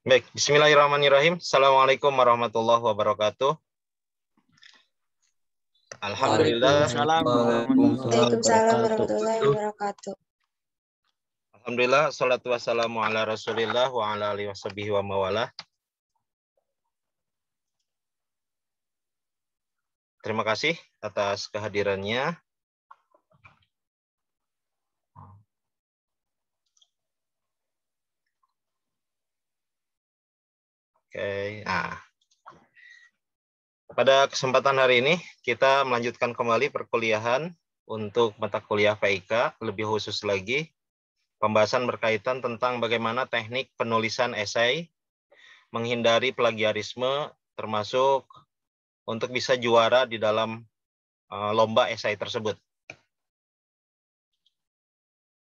Baik, bismillahirrahmanirrahim. Assalamualaikum warahmatullahi wabarakatuh. Alhamdulillah. Waalaikumsalam warahmatullahi wabarakatuh. Alhamdulillah, salatu wassalamu ala rasulillah wa ala alihi washabihi wa mawalah. Terima kasih atas kehadirannya. Oke, pada kesempatan hari ini kita melanjutkan kembali perkuliahan untuk mata kuliah PIK, lebih khusus lagi pembahasan berkaitan tentang bagaimana teknik penulisan esai, menghindari plagiarisme, termasuk untuk bisa juara di dalam lomba esai tersebut.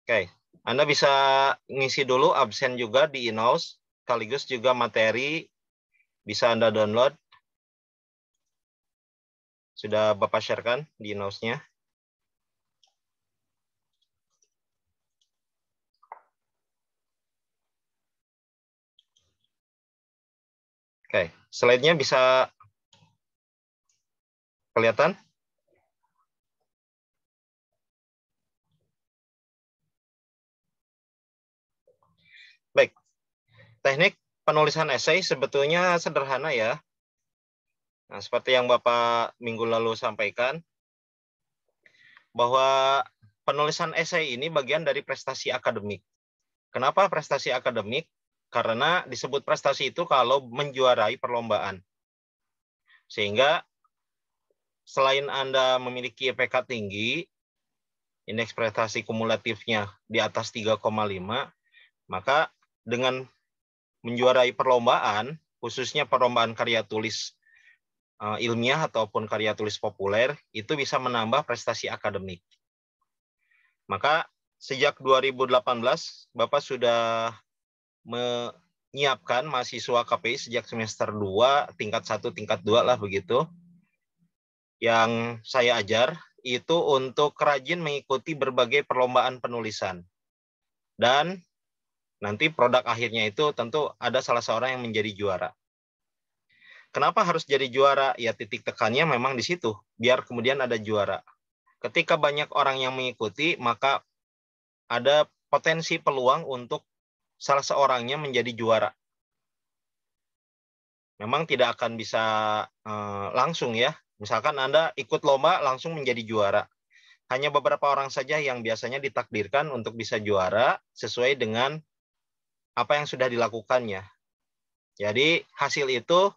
Oke, Anda bisa ngisi dulu absen juga di in-house, sekaligus juga materi bisa Anda download. Sudah Bapak sharekan di in-house-nya. Oke, slide-nya bisa kelihatan? Baik, teknik penulisan esai sebetulnya sederhana ya. Nah, seperti yang Bapak minggu lalu sampaikan, bahwa penulisan esai ini bagian dari prestasi akademik. Kenapa prestasi akademik? Karena disebut prestasi itu kalau menjuarai perlombaan. Sehingga selain Anda memiliki IPK tinggi, indeks prestasi kumulatifnya di atas 3,5, maka dengan menjuarai perlombaan, khususnya perlombaan karya tulis ilmiah ataupun karya tulis populer, itu bisa menambah prestasi akademik. Maka sejak 2018, Bapak sudah menyiapkan mahasiswa KPI sejak semester 2, tingkat 1, tingkat 2 lah begitu. Yang saya ajar itu untuk rajin mengikuti berbagai perlombaan penulisan. Dan nanti produk akhirnya itu tentu ada salah seorang yang menjadi juara. Kenapa harus jadi juara? Ya titik tekannya memang di situ, biar kemudian ada juara. Ketika banyak orang yang mengikuti, maka ada potensi peluang untuk salah seorangnya menjadi juara. Memang tidak akan bisa langsung ya. Misalkan Anda ikut lomba langsung menjadi juara. Hanya beberapa orang saja yang biasanya ditakdirkan untuk bisa juara sesuai dengan apa yang sudah dilakukannya. Jadi hasil itu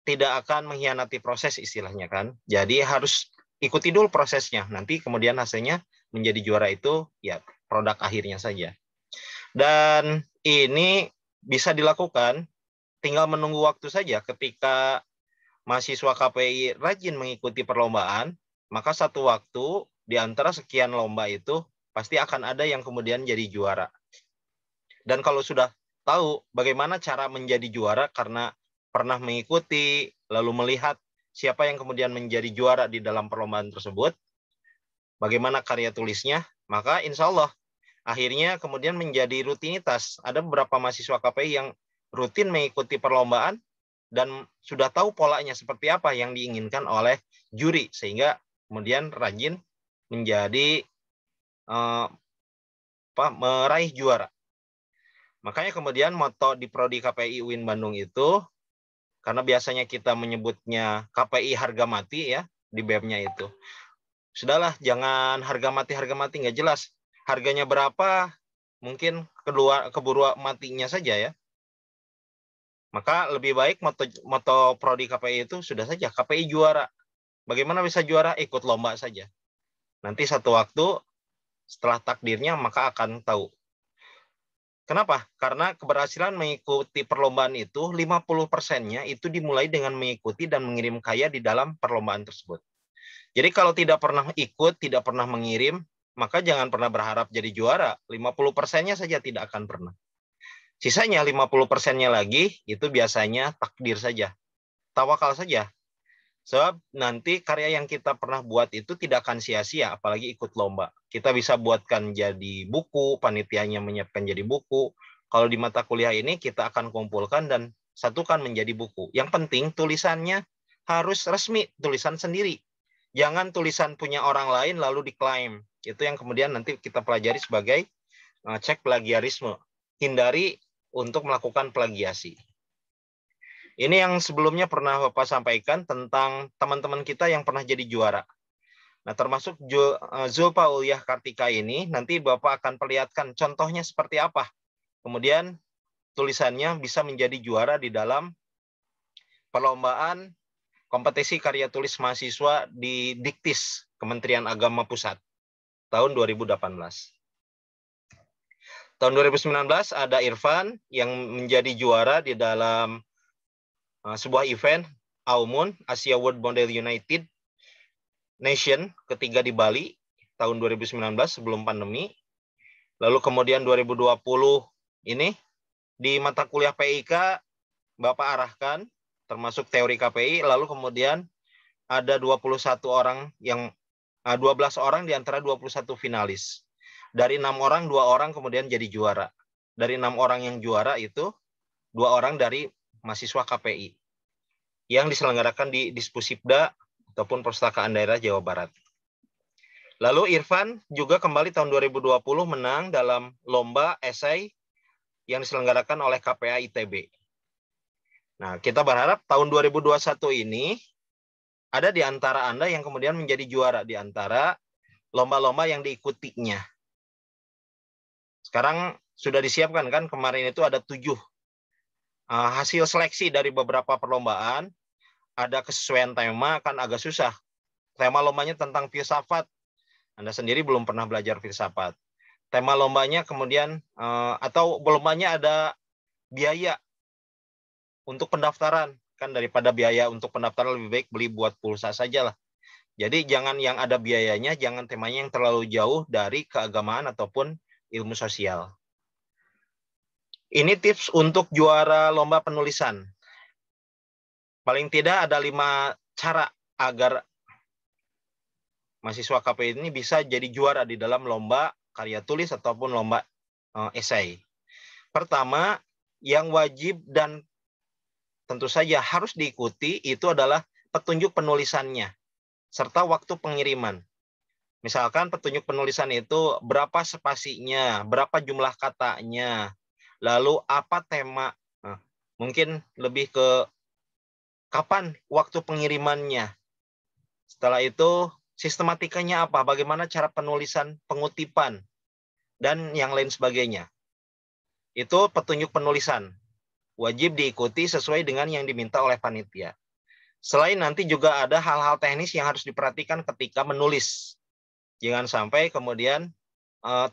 tidak akan mengkhianati proses istilahnya kan. Jadi harus ikuti dulu prosesnya. Nanti kemudian hasilnya menjadi juara itu ya produk akhirnya saja. Dan ini bisa dilakukan tinggal menunggu waktu saja. Ketika mahasiswa KPI rajin mengikuti perlombaan, maka satu waktu di antara sekian lomba itu pasti akan ada yang kemudian jadi juara. Dan kalau sudah tahu bagaimana cara menjadi juara karena pernah mengikuti, lalu melihat siapa yang kemudian menjadi juara di dalam perlombaan tersebut, bagaimana karya tulisnya, maka insya Allah akhirnya kemudian menjadi rutinitas. Ada beberapa mahasiswa KPI yang rutin mengikuti perlombaan dan sudah tahu polanya seperti apa yang diinginkan oleh juri, sehingga kemudian rajin menjadi meraih juara. Makanya kemudian moto di Prodi KPI UIN Bandung itu, karena biasanya kita menyebutnya KPI harga mati ya, di BEM-nya itu. Sudahlah, jangan harga mati nggak jelas. Harganya berapa, mungkin keburu matinya saja ya. Maka lebih baik moto Prodi KPI itu sudah saja, KPI juara. Bagaimana bisa juara? Ikut lomba saja. Nanti satu waktu setelah takdirnya maka akan tahu. Kenapa? Karena keberhasilan mengikuti perlombaan itu 50%-nya itu dimulai dengan mengikuti dan mengirim karya di dalam perlombaan tersebut. Jadi kalau tidak pernah ikut, tidak pernah mengirim, maka jangan pernah berharap jadi juara. 50%-nya saja tidak akan pernah. Sisanya 50%-nya lagi itu biasanya takdir saja. Tawakal saja. Sebab nanti karya yang kita pernah buat itu tidak akan sia-sia, apalagi ikut lomba. Kita bisa buatkan jadi buku, panitianya menyiapkan jadi buku, Kalau di mata kuliah ini kita akan kumpulkan dan satukan menjadi buku. Yang penting tulisannya harus resmi, tulisan sendiri. Jangan tulisan punya orang lain lalu diklaim. Itu yang kemudian nanti kita pelajari sebagai cek plagiarisme. Hindari untuk melakukan plagiasi. Ini yang sebelumnya pernah Bapak sampaikan tentang teman-teman kita yang pernah jadi juara. Nah, termasuk Zulfa Ulyah Kartika ini, nanti Bapak akan perlihatkan contohnya seperti apa. Kemudian tulisannya bisa menjadi juara di dalam perlombaan kompetisi karya tulis mahasiswa di Diktis, Kementerian Agama Pusat, tahun 2018. Tahun 2019 ada Irfan yang menjadi juara di dalam sebuah event Aumun, Asia World Model United Nation ketiga di Bali tahun 2019 sebelum pandemi. Lalu kemudian 2020 ini di mata kuliah PIK Bapak arahkan termasuk teori KPI, lalu kemudian ada 21 orang yang 12 orang di antara 21 finalis. Dari 6 orang, 2 orang kemudian jadi juara. Dari 6 orang yang juara itu 2 orang dari mahasiswa KPI yang diselenggarakan di Dispusipda ataupun Perpustakaan Daerah Jawa Barat. Lalu Irfan juga kembali tahun 2020 menang dalam lomba esai yang diselenggarakan oleh KPA ITB. Nah, kita berharap tahun 2021 ini ada di antara Anda yang kemudian menjadi juara di antara lomba-lomba yang diikutinya. Sekarang sudah disiapkan kan, kemarin itu ada 7 hasil seleksi dari beberapa perlombaan. Ada kesesuaian tema, kan agak susah. Tema lombanya tentang filsafat. Anda sendiri belum pernah belajar filsafat. Tema lombanya kemudian, atau lombanya ada biaya untuk pendaftaran. Kan daripada biaya untuk pendaftaran lebih baik beli buat pulsa saja lah. Jadi jangan yang ada biayanya, jangan temanya yang terlalu jauh dari keagamaan ataupun ilmu sosial. Ini tips untuk juara lomba penulisan. Paling tidak ada 5 cara agar mahasiswa KPI ini bisa jadi juara di dalam lomba karya tulis ataupun lomba esai. Pertama, yang wajib dan tentu saja harus diikuti itu adalah petunjuk penulisannya serta waktu pengiriman. Misalkan petunjuk penulisan itu berapa spasinya, berapa jumlah katanya, lalu apa tema. Nah, mungkin lebih ke kapan waktu pengirimannya. Setelah itu sistematikanya apa, bagaimana cara penulisan, pengutipan, dan yang lain sebagainya. Itu petunjuk penulisan. Wajib diikuti sesuai dengan yang diminta oleh panitia. Selain nanti juga ada hal-hal teknis yang harus diperhatikan ketika menulis. Jangan sampai kemudian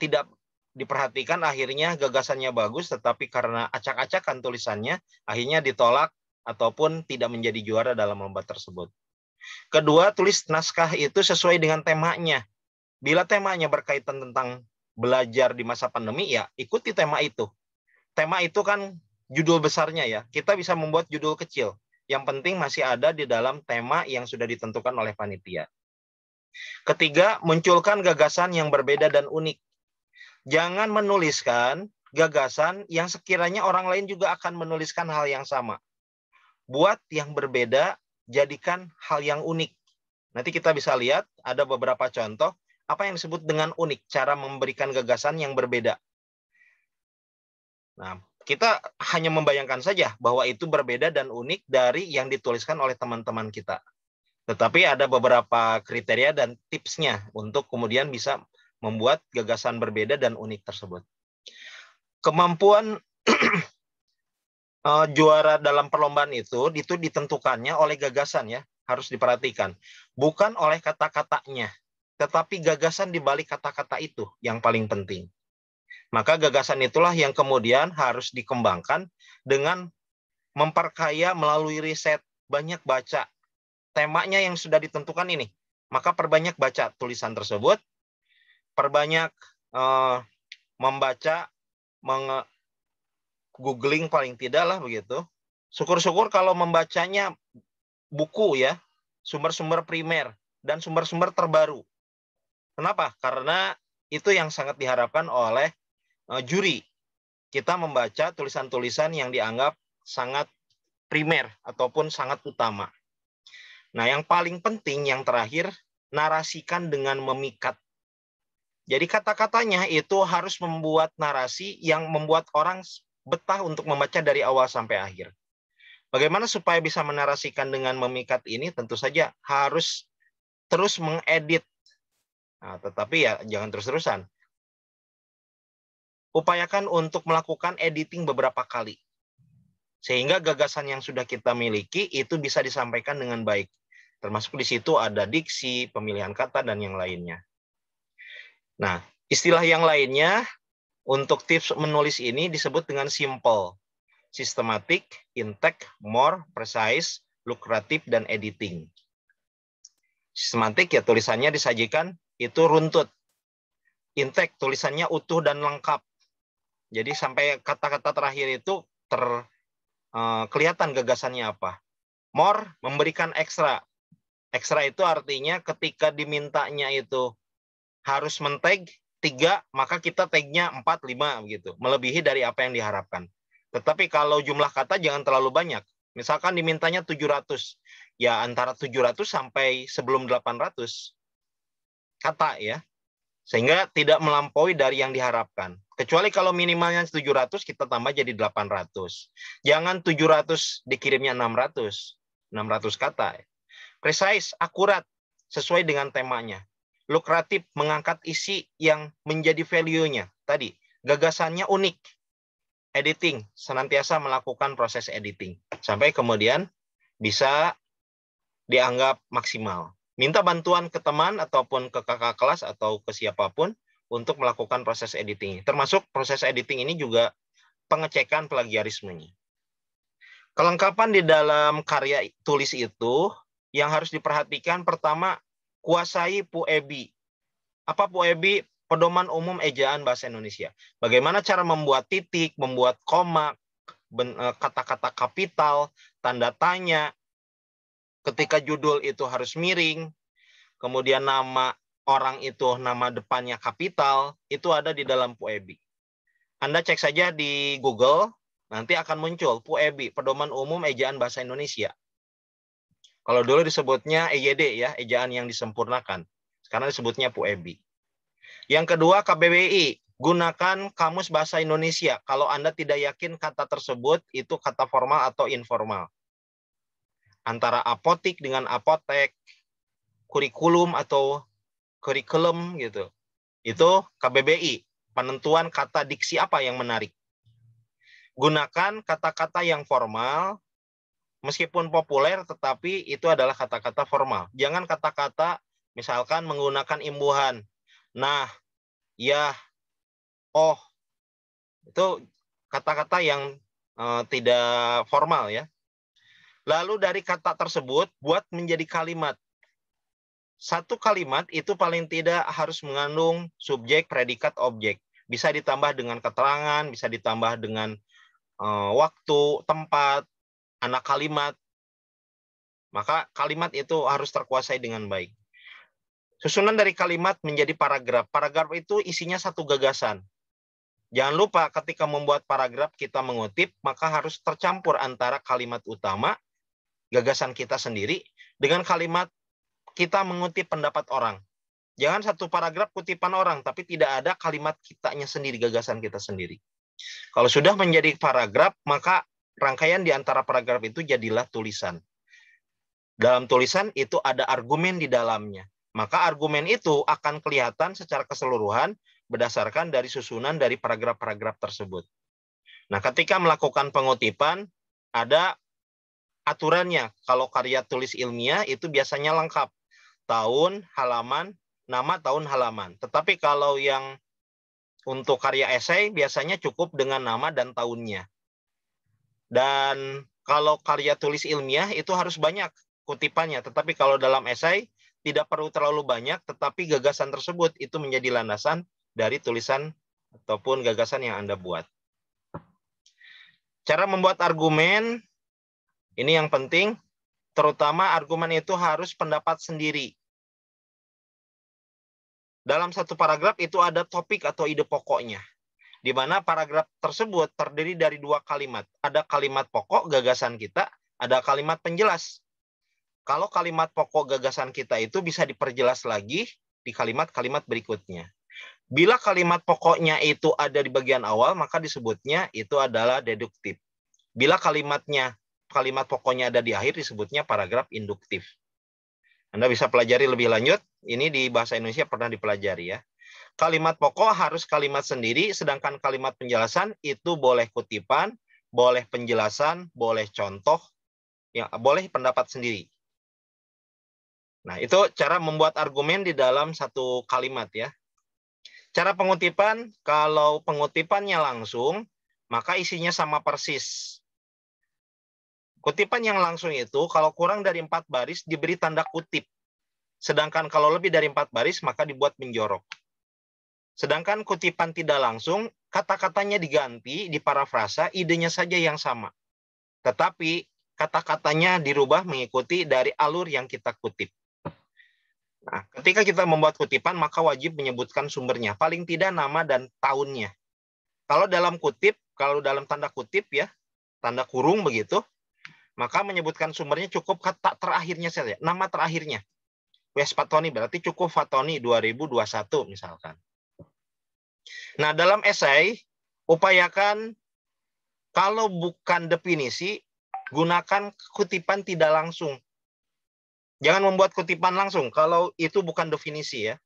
tidak diperhatikan, akhirnya gagasannya bagus, tetapi karena acak-acakan tulisannya, akhirnya ditolak ataupun tidak menjadi juara dalam lomba tersebut. Kedua, tulis naskah itu sesuai dengan temanya. Bila temanya berkaitan tentang belajar di masa pandemi, ya ikuti tema itu. Tema itu kan judul besarnya ya. Kita bisa membuat judul kecil. Yang penting masih ada di dalam tema yang sudah ditentukan oleh panitia. Ketiga, munculkan gagasan yang berbeda dan unik. Jangan menuliskan gagasan yang sekiranya orang lain juga akan menuliskan hal yang sama. Buat yang berbeda, jadikan hal yang unik. Nanti kita bisa lihat ada beberapa contoh apa yang disebut dengan unik, cara memberikan gagasan yang berbeda. Nah, kita hanya membayangkan saja bahwa itu berbeda dan unik dari yang dituliskan oleh teman-teman kita. Tetapi ada beberapa kriteria dan tipsnya untuk kemudian bisa membuat gagasan berbeda dan unik tersebut. Kemampuan juara dalam perlombaan itu ditentukannya oleh gagasan ya, harus diperhatikan. Bukan oleh kata-katanya, tetapi gagasan di balik kata-kata itu yang paling penting. Maka gagasan itulah yang kemudian harus dikembangkan dengan memperkaya melalui riset, banyak baca. Temanya yang sudah ditentukan ini, maka perbanyak baca tulisan tersebut, perbanyak membaca, googling paling tidak lah begitu. Syukur-syukur kalau membacanya buku ya, sumber-sumber primer dan sumber-sumber terbaru. Kenapa? Karena itu yang sangat diharapkan oleh juri. kita membaca tulisan-tulisan yang dianggap sangat primer ataupun sangat utama. Nah, yang paling penting yang terakhir, narasikan dengan memikat. Jadi kata-katanya itu harus membuat narasi yang membuat orang betah untuk membaca dari awal sampai akhir. Bagaimana supaya bisa menarasikan dengan memikat ini? Tentu saja harus terus mengedit. Nah, tetapi ya jangan terus-terusan. Upayakan untuk melakukan editing beberapa kali. Sehingga gagasan yang sudah kita miliki itu bisa disampaikan dengan baik. Termasuk di situ ada diksi, pemilihan kata, dan yang lainnya. Nah, istilah yang lainnya untuk tips menulis ini disebut dengan simple, systematic, intact, more, precise, lukratif, dan editing. Sistematik ya tulisannya disajikan itu runtut. Intact tulisannya utuh dan lengkap. Jadi sampai kata-kata terakhir itu kelihatan gagasannya apa. More memberikan ekstra. Ekstra itu artinya ketika dimintanya itu harus men-tag 3, maka kita tag-nya 4, 5 begitu. Melebihi dari apa yang diharapkan. Tetapi kalau jumlah kata jangan terlalu banyak. Misalkan dimintanya 700. Ya antara 700 sampai sebelum 800 kata ya. Sehingga tidak melampaui dari yang diharapkan. Kecuali kalau minimalnya 700 kita tambah jadi 800. Jangan 700 dikirimnya 600. 600 kata. Precise, akurat, sesuai dengan temanya. Lukratif, mengangkat isi yang menjadi value-nya. Tadi, gagasannya unik. Editing, senantiasa melakukan proses editing. Sampai kemudian bisa dianggap maksimal. Minta bantuan ke teman ataupun ke kakak kelas atau ke siapapun untuk melakukan proses editing. Termasuk proses editing ini juga pengecekan plagiarismenya. Kelengkapan di dalam karya tulis itu yang harus diperhatikan pertama, kuasai PUEBI. Apa PUEBI? Pedoman Umum Ejaan Bahasa Indonesia. Bagaimana cara membuat titik, membuat koma, kata-kata kapital, tanda tanya, ketika judul itu harus miring, kemudian nama orang itu nama depannya kapital, itu ada di dalam PUEBI. Anda cek saja di Google, nanti akan muncul PUEBI, Pedoman Umum Ejaan Bahasa Indonesia. Kalau dulu disebutnya EYD ya, ejaan yang disempurnakan. Sekarang disebutnya PUEBI. Yang kedua, KBBI, gunakan Kamus Bahasa Indonesia kalau Anda tidak yakin kata tersebut itu kata formal atau informal. Antara apotik dengan apotek, kurikulum atau kurikulum gitu. Itu KBBI, penentuan kata diksi apa yang menarik. Gunakan kata-kata yang formal, meskipun populer tetapi itu adalah kata-kata formal. Jangan kata-kata misalkan menggunakan imbuhan. Nah, ya, oh, itu kata-kata yang tidak formal ya. Lalu dari kata tersebut buat menjadi kalimat. Satu kalimat itu paling tidak harus mengandung subjek, predikat, objek. Bisa ditambah dengan keterangan, bisa ditambah dengan waktu, tempat, anak kalimat. Maka kalimat itu harus terkuasai dengan baik. Susunan dari kalimat menjadi paragraf. Paragraf itu isinya satu gagasan. Jangan lupa ketika membuat paragraf kita mengutip, maka harus tercampur antara kalimat utama, gagasan kita sendiri, dengan kalimat kita mengutip pendapat orang. Jangan satu paragraf kutipan orang, tapi tidak ada kalimat kitanya sendiri, gagasan kita sendiri. Kalau sudah menjadi paragraf, maka rangkaian di antara paragraf itu jadilah tulisan. Dalam tulisan itu ada argumen di dalamnya. Maka argumen itu akan kelihatan secara keseluruhan berdasarkan dari susunan dari paragraf-paragraf tersebut. Nah, ketika melakukan pengutipan, ada aturannya. Kalau karya tulis ilmiah itu biasanya lengkap. Tahun, halaman, nama, tahun, halaman. Tetapi kalau yang untuk karya esai, biasanya cukup dengan nama dan tahunnya. Dan kalau karya tulis ilmiah itu harus banyak kutipannya. Tetapi kalau dalam esai, tidak perlu terlalu banyak, tetapi gagasan tersebut itu menjadi landasan dari tulisan ataupun gagasan yang Anda buat. Cara membuat argumen, ini yang penting, terutama argumen itu harus pendapat sendiri. Dalam satu paragraf itu ada topik atau ide pokoknya. di mana paragraf tersebut terdiri dari 2 kalimat. Ada kalimat pokok gagasan kita, ada kalimat penjelas. Kalau kalimat pokok gagasan kita itu bisa diperjelas lagi di kalimat-kalimat berikutnya. Bila kalimat pokoknya itu ada di bagian awal, maka disebutnya itu adalah deduktif. Bila kalimat pokoknya ada di akhir, disebutnya paragraf induktif. Anda bisa pelajari lebih lanjut. Ini di bahasa Indonesia pernah dipelajari ya. Kalimat pokok harus kalimat sendiri, sedangkan kalimat penjelasan itu boleh kutipan, boleh penjelasan, boleh contoh, ya, boleh pendapat sendiri. Nah, itu cara membuat argumen di dalam satu kalimat ya. Cara pengutipan, kalau pengutipannya langsung, maka isinya sama persis. Kutipan yang langsung itu, kalau kurang dari 4 baris, diberi tanda kutip. Sedangkan kalau lebih dari 4 baris, maka dibuat menjorok. Sedangkan kutipan tidak langsung, kata-katanya diganti, diparafrasa, idenya saja yang sama. Tetapi kata-katanya dirubah mengikuti dari alur yang kita kutip. Nah, ketika kita membuat kutipan, maka wajib menyebutkan sumbernya. Paling tidak nama dan tahunnya. Kalau dalam kutip, kalau dalam tanda kutip ya, tanda kurung begitu, maka menyebutkan sumbernya cukup kata terakhirnya saja, nama terakhirnya. Wes Fatoni, berarti cukup Fatoni 2021 misalkan. Nah, dalam esai, upayakan kalau bukan definisi, gunakan kutipan tidak langsung. Jangan membuat kutipan langsung kalau itu bukan definisi ya.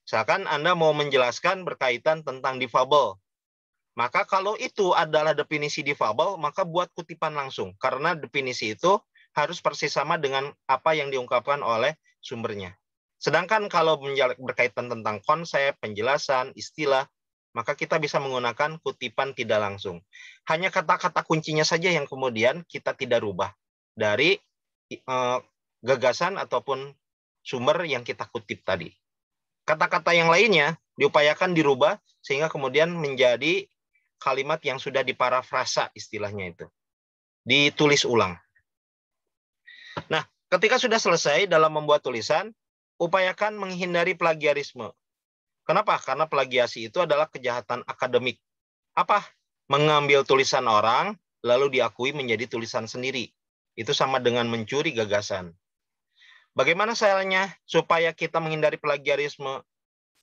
Misalkan Anda mau menjelaskan berkaitan tentang difabel. Maka kalau itu adalah definisi difabel, maka buat kutipan langsung. Karena definisi itu harus persis sama dengan apa yang diungkapkan oleh sumbernya. Sedangkan kalau berkaitan tentang konsep, penjelasan, istilah, maka kita bisa menggunakan kutipan tidak langsung. Hanya kata-kata kuncinya saja yang kemudian kita tidak rubah dari gagasan ataupun sumber yang kita kutip tadi. Kata-kata yang lainnya diupayakan dirubah sehingga kemudian menjadi kalimat yang sudah diparafrasa istilahnya itu. Ditulis ulang. Nah, ketika sudah selesai dalam membuat tulisan, upayakan menghindari plagiarisme. Kenapa? Karena plagiasi itu adalah kejahatan akademik. Apa? Mengambil tulisan orang, lalu diakui menjadi tulisan sendiri. Itu sama dengan mencuri gagasan. Bagaimana caranya supaya kita menghindari plagiarisme?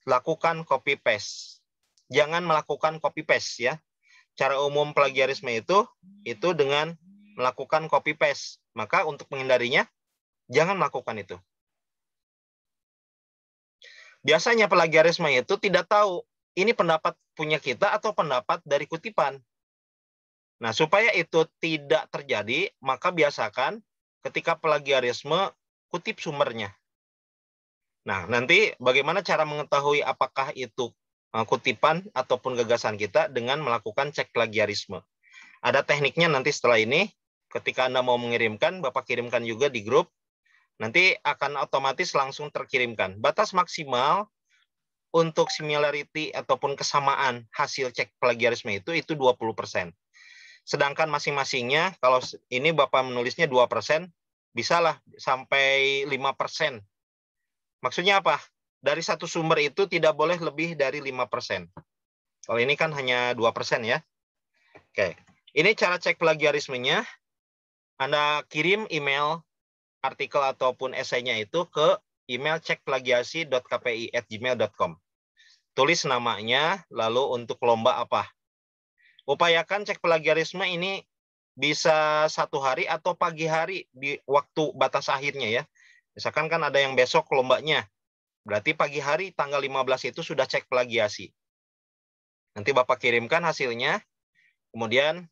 Lakukan copy paste. Jangan melakukan copy paste ya. Cara umum plagiarisme itu dengan melakukan copy paste. Maka untuk menghindarinya, jangan melakukan itu. Biasanya plagiarisme itu tidak tahu ini pendapat punya kita atau pendapat dari kutipan. Nah, supaya itu tidak terjadi, maka biasakan ketika plagiarisme kutip sumbernya. Nah, nanti bagaimana cara mengetahui apakah itu kutipan ataupun gagasan kita dengan melakukan cek plagiarisme. Ada tekniknya nanti setelah ini, ketika Anda mau mengirimkan, Bapak kirimkan juga di grup, nanti akan otomatis langsung terkirimkan. Batas maksimal untuk similarity ataupun kesamaan hasil cek plagiarisme itu 20%. Sedangkan masing-masingnya, kalau ini Bapak menulisnya 2%, bisalah sampai 5%. Maksudnya apa? Dari satu sumber itu tidak boleh lebih dari 5%. Kalau ini kan hanya 2% ya. Oke, ini cara cek plagiarismenya. Anda kirim email, artikel ataupun esainya itu ke email cekplagiasi.kpi@gmail.com. Tulis namanya, lalu untuk lomba apa. Upayakan cek plagiarisme ini bisa 1 hari atau pagi hari di waktu batas akhirnya ya. Misalkan kan ada yang besok lombanya. Berarti pagi hari tanggal 15 itu sudah cek plagiasi. Nanti Bapak kirimkan hasilnya, kemudian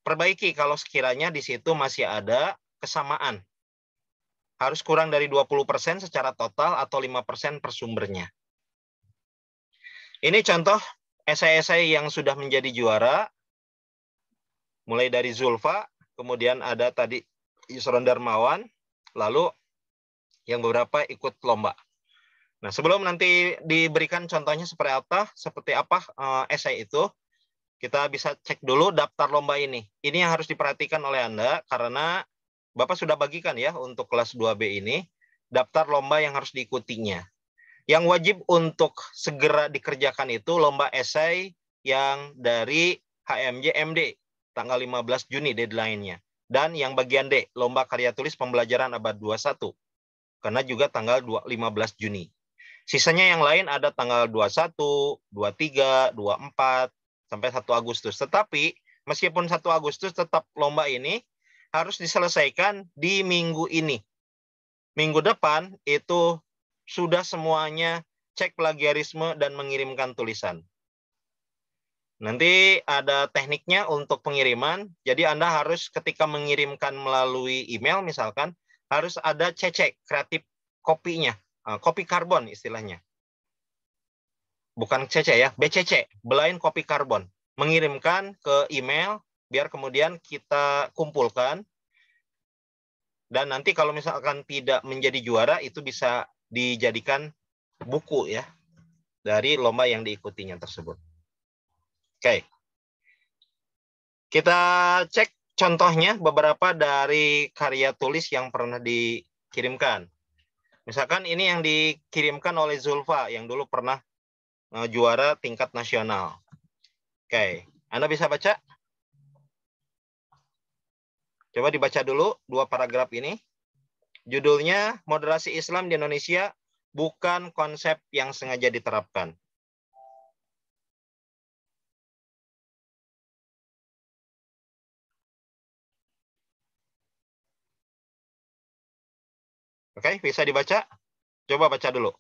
perbaiki kalau sekiranya di situ masih ada kesamaan. Harus kurang dari 20% secara total atau 5% per sumbernya. Ini contoh esai-esai yang sudah menjadi juara. Mulai dari Zulfa, kemudian ada tadi Yusron Darmawan, lalu yang beberapa ikut lomba. Nah, sebelum nanti diberikan contohnya seperti apa esai itu, kita bisa cek dulu daftar lomba ini. Ini yang harus diperhatikan oleh Anda, karena Bapak sudah bagikan ya untuk kelas 2B ini, daftar lomba yang harus diikutinya. Yang wajib untuk segera dikerjakan itu lomba esai yang dari HMJ MD, tanggal 15 Juni deadline-nya. Dan yang bagian D, lomba karya tulis pembelajaran abad 21, karena juga tanggal 15 Juni. Sisanya yang lain ada tanggal 21, 23, 24, sampai 1 Agustus. Tetapi meskipun 1 Agustus tetap lomba ini harus diselesaikan di minggu ini. Minggu depan itu sudah semuanya cek plagiarisme dan mengirimkan tulisan. Nanti ada tekniknya untuk pengiriman. Jadi Anda harus ketika mengirimkan melalui email misalkan, harus ada CC, kreatif kopinya. Kopi karbon istilahnya. Bukan CC ya, BCC, blind copy karbon. Mengirimkan ke email, biar kemudian kita kumpulkan. Dan nanti kalau misalkan tidak menjadi juara, itu bisa dijadikan buku ya, dari lomba yang diikutinya tersebut. Oke. Kita cek contohnya beberapa dari karya tulis yang pernah dikirimkan. Misalkan ini yang dikirimkan oleh Zulfa yang dulu pernah juara tingkat nasional. Oke, Anda bisa baca? Coba dibaca dulu 2 paragraf ini. Judulnya Moderasi Islam di Indonesia bukan konsep yang sengaja diterapkan. Oke, bisa dibaca? Coba baca dulu.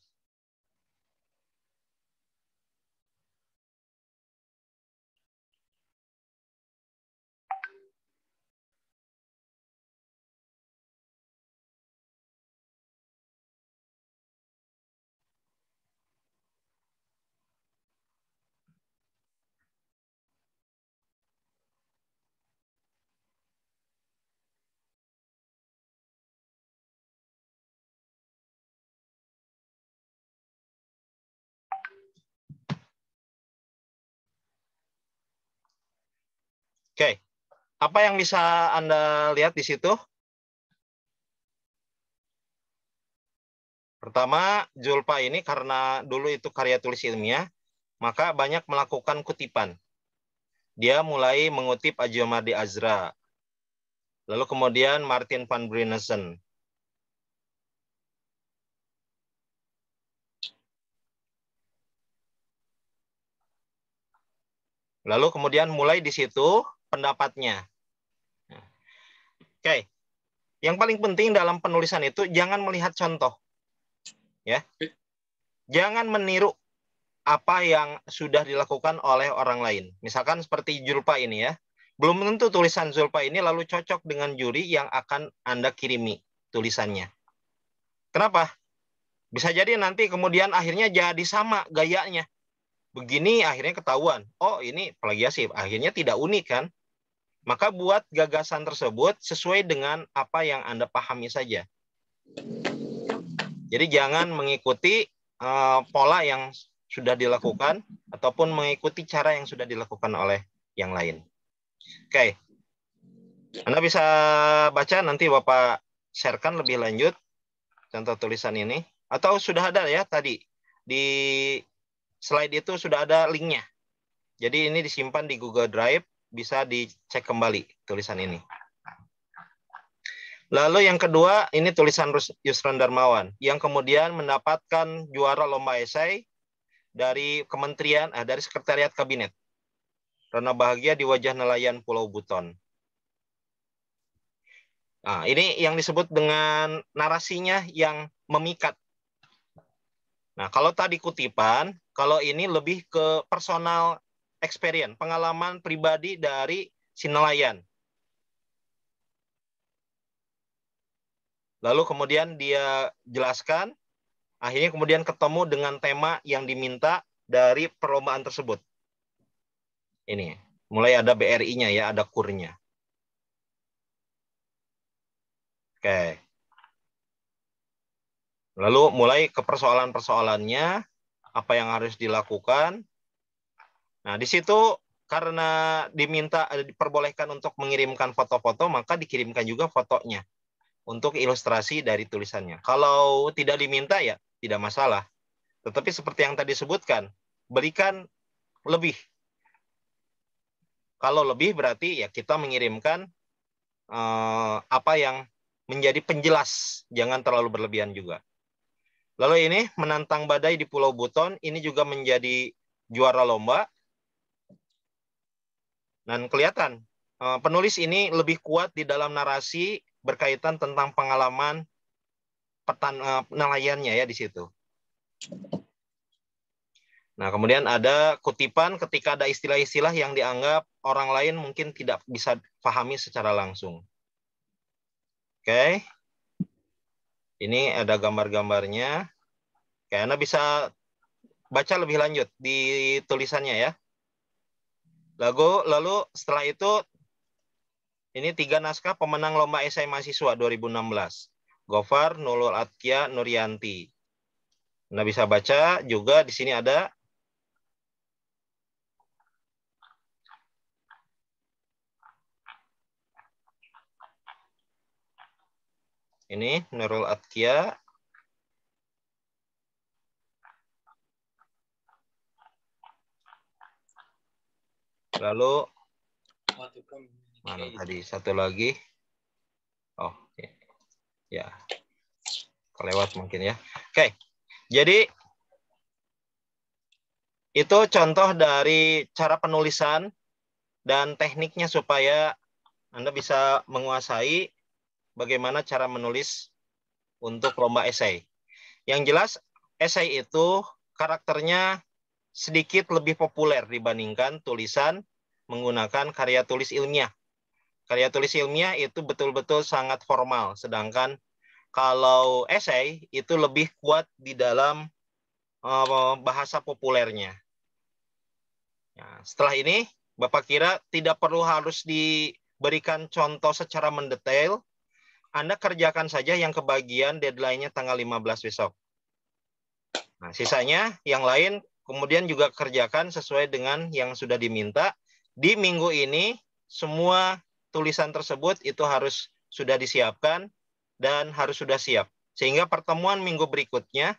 Oke, apa yang bisa Anda lihat di situ? Pertama, Zulfa ini karena dulu itu karya tulis ilmiah, maka banyak melakukan kutipan. Dia mulai mengutip Adjomadi Azra, lalu kemudian Martin van Brunessen. Lalu kemudian mulai di situ pendapatnya. Oke, yang paling penting dalam penulisan itu jangan melihat contoh, ya. Jangan meniru apa yang sudah dilakukan oleh orang lain. Misalkan seperti Zulfa ini ya. Belum tentu tulisan Zulfa ini lalu cocok dengan juri yang akan Anda kirimi tulisannya. Kenapa? Bisa jadi nanti kemudian akhirnya jadi sama gayanya. Begini akhirnya ketahuan. Oh ini plagiasi. Akhirnya tidak unik kan? Maka buat gagasan tersebut sesuai dengan apa yang Anda pahami saja. Jadi jangan mengikuti pola yang sudah dilakukan ataupun mengikuti cara yang sudah dilakukan oleh yang lain. Oke. Anda bisa baca, nanti Bapak sharekan lebih lanjut contoh tulisan ini. Atau sudah ada ya tadi. Di slide itu sudah ada linknya. Jadi ini disimpan di Google Drive, bisa dicek kembali tulisan ini. Lalu yang kedua, ini tulisan Yusron Darmawan, yang kemudian mendapatkan juara lomba esai dari Kementerian, dari Sekretariat Kabinet. Rona Bahagia di Wajah Nelayan Pulau Buton. Nah, ini yang disebut dengan narasinya yang memikat. Nah, kalau tadi kutipan, kalau ini lebih ke personal experience, pengalaman pribadi dari si nelayan. Lalu kemudian dia jelaskan, akhirnya kemudian ketemu dengan tema yang diminta dari perlombaan tersebut. Ini, mulai ada BRI-nya ya, ada kurnya. Oke. Lalu mulai ke persoalan-persoalannya, apa yang harus dilakukan. Nah, di situ karena diperbolehkan untuk mengirimkan foto-foto, maka dikirimkan juga fotonya untuk ilustrasi dari tulisannya. Kalau tidak diminta ya tidak masalah. Tetapi seperti yang tadi sebutkan, berikan lebih Kalau lebih berarti ya kita mengirimkan apa yang menjadi penjelas, jangan terlalu berlebihan juga. Lalu ini menantang badai di Pulau Buton, ini juga menjadi juara lomba. Dan kelihatan penulis ini lebih kuat di dalam narasi berkaitan tentang pengalaman nelayannya ya di situ. Nah, kemudian ada kutipan ketika ada istilah-istilah yang dianggap orang lain mungkin tidak bisa pahami secara langsung. Oke. Ini ada gambar-gambarnya. Oke, Anda bisa baca lebih lanjut di tulisannya ya. Lalu setelah itu, ini 3 naskah pemenang Lomba Esai Mahasiswa 2016. Gofar, Nurul Atkia, Nuryanti. Anda bisa baca juga di sini ada. Ini Nurul Atkia. Lalu mana tadi satu lagi? Oh, ya. Kelewat mungkin ya. Oke. Jadi itu contoh dari cara penulisan dan tekniknya supaya Anda bisa menguasai bagaimana cara menulis untuk lomba esai. Yang jelas, esai itu karakternya sedikit lebih populer dibandingkan tulisan menggunakan karya tulis ilmiah. Karya tulis ilmiah itu betul-betul sangat formal, sedangkan kalau esai itu lebih kuat di dalam bahasa populernya. Nah, setelah ini, Bapak kira tidak perlu harus diberikan contoh secara mendetail. Anda kerjakan saja yang kebagian deadline-nya tanggal 15 besok. Nah, sisanya yang lain kemudian juga kerjakan sesuai dengan yang sudah diminta. Di minggu ini, semua tulisan tersebut itu harus sudah disiapkan dan harus sudah siap. Sehingga pertemuan minggu berikutnya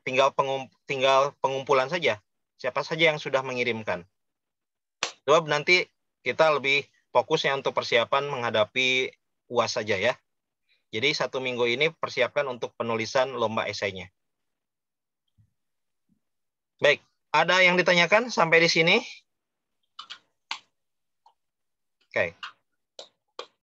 tinggal pengumpulan saja. Siapa saja yang sudah mengirimkan. Sebab nanti kita lebih fokusnya untuk persiapan menghadapi UAS saja ya. Jadi 1 minggu ini persiapkan untuk penulisan lomba esainya. Baik, ada yang ditanyakan sampai di sini? Oke.